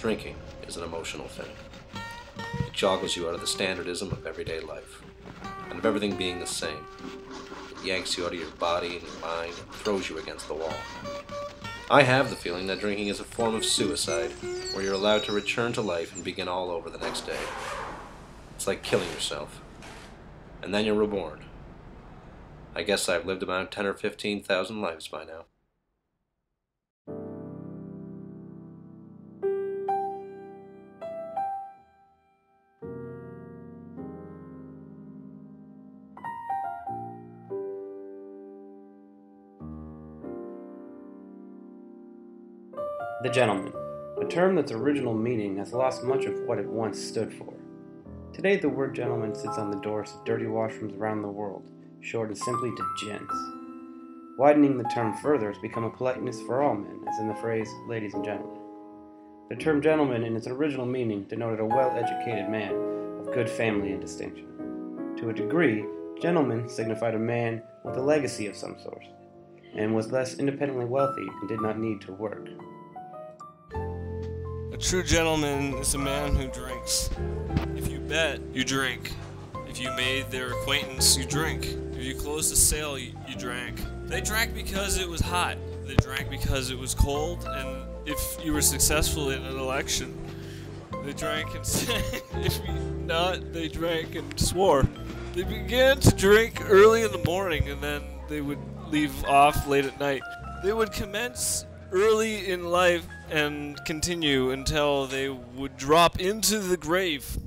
Drinking is an emotional thing. It joggles you out of the standardism of everyday life, and of everything being the same. It yanks you out of your body and your mind and throws you against the wall. I have the feeling that drinking is a form of suicide, where you're allowed to return to life and begin all over the next day. It's like killing yourself. And then you're reborn. I guess I've lived about 10 or 15,000 lives by now. The gentleman, a term that's original meaning has lost much of what it once stood for. Today the word gentleman sits on the doors of dirty washrooms around the world, shortened simply to gents. Widening the term further has become a politeness for all men, as in the phrase, ladies and gentlemen. The term gentleman in its original meaning denoted a well-educated man of good family and distinction. To a degree, gentleman signified a man with a legacy of some sort, and was thus independently wealthy and did not need to work. A true gentleman is a man who drinks. If you bet, you drink. If you made their acquaintance, you drink. If you closed a sale, you drank. They drank because it was hot. They drank because it was cold. And if you were successful in an election, they drank and if not, they drank and swore. They began to drink early in the morning and then they would leave off late at night. They would commence early in life and continue until they would drop into the grave.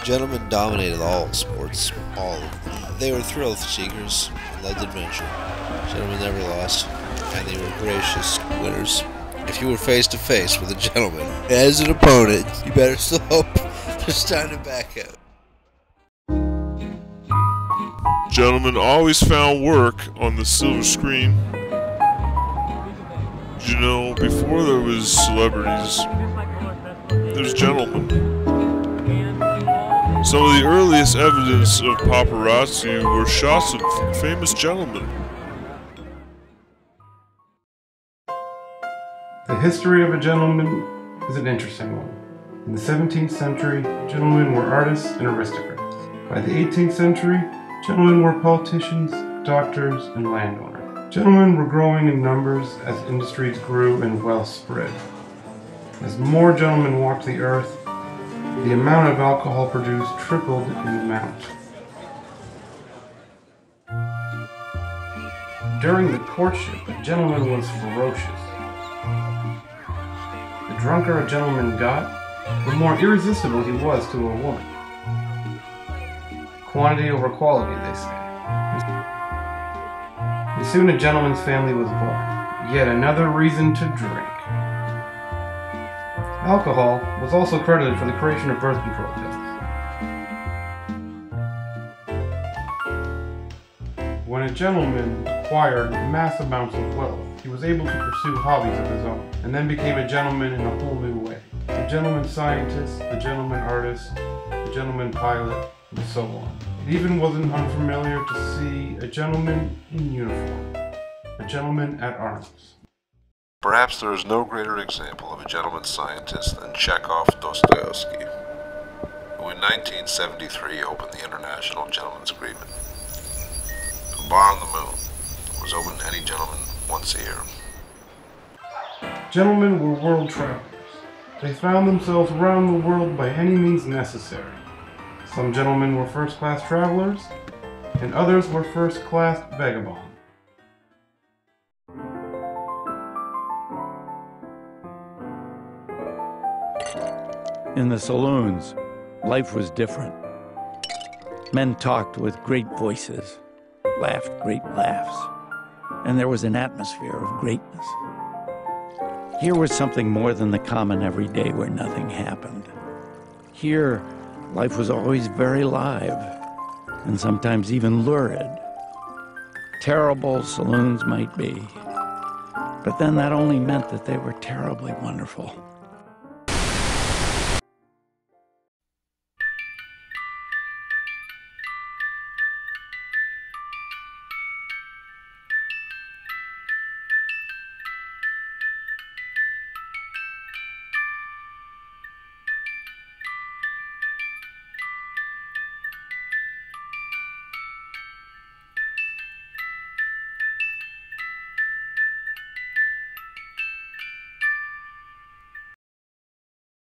Gentlemen dominated all sports, all of them. They were thrill seekers and loved adventure. Gentlemen never lost, and they were gracious winners. If you were face to face with a gentleman as an opponent, you better still hope there's time to back out. Gentlemen always found work on the silver screen. You know, before there was celebrities, there's gentlemen. Some of the earliest evidence of paparazzi were shots of famous gentlemen. The history of a gentleman is an interesting one. In the 17th century, gentlemen were artists and aristocrats. By the 18th century, gentlemen were politicians, doctors, and landowners. Gentlemen were growing in numbers as industries grew and wealth spread. As more gentlemen walked the earth, the amount of alcohol produced tripled in amount. During the courtship, a gentleman was ferocious. The drunker a gentleman got, the more irresistible he was to a woman. Quantity over quality, they say. And soon a gentleman's family was born. Yet another reason to drink. Alcohol was also credited for the creation of birth control tests. When a gentleman acquired mass amounts of wealth, he was able to pursue hobbies of his own, and then became a gentleman in a whole new way. The gentleman scientist, the gentleman artist, the gentleman pilot, and so on. It even wasn't unfamiliar to see a gentleman in uniform, a gentleman at arms. Perhaps there is no greater example of a gentleman scientist than Chekhov Dostoevsky, who in 1973 opened the International Gentlemen's Agreement. The bar on the moon was open to any gentleman once a year. Gentlemen were world travelers. They found themselves around the world by any means necessary. Some gentlemen were first-class travelers, and others were first-class vagabonds. In the saloons, life was different. Men talked with great voices, laughed great laughs, and there was an atmosphere of greatness. Here was something more than the common everyday where nothing happened. Here, life was always very live, and sometimes even lurid. Terrible saloons might be, but then that only meant that they were terribly wonderful.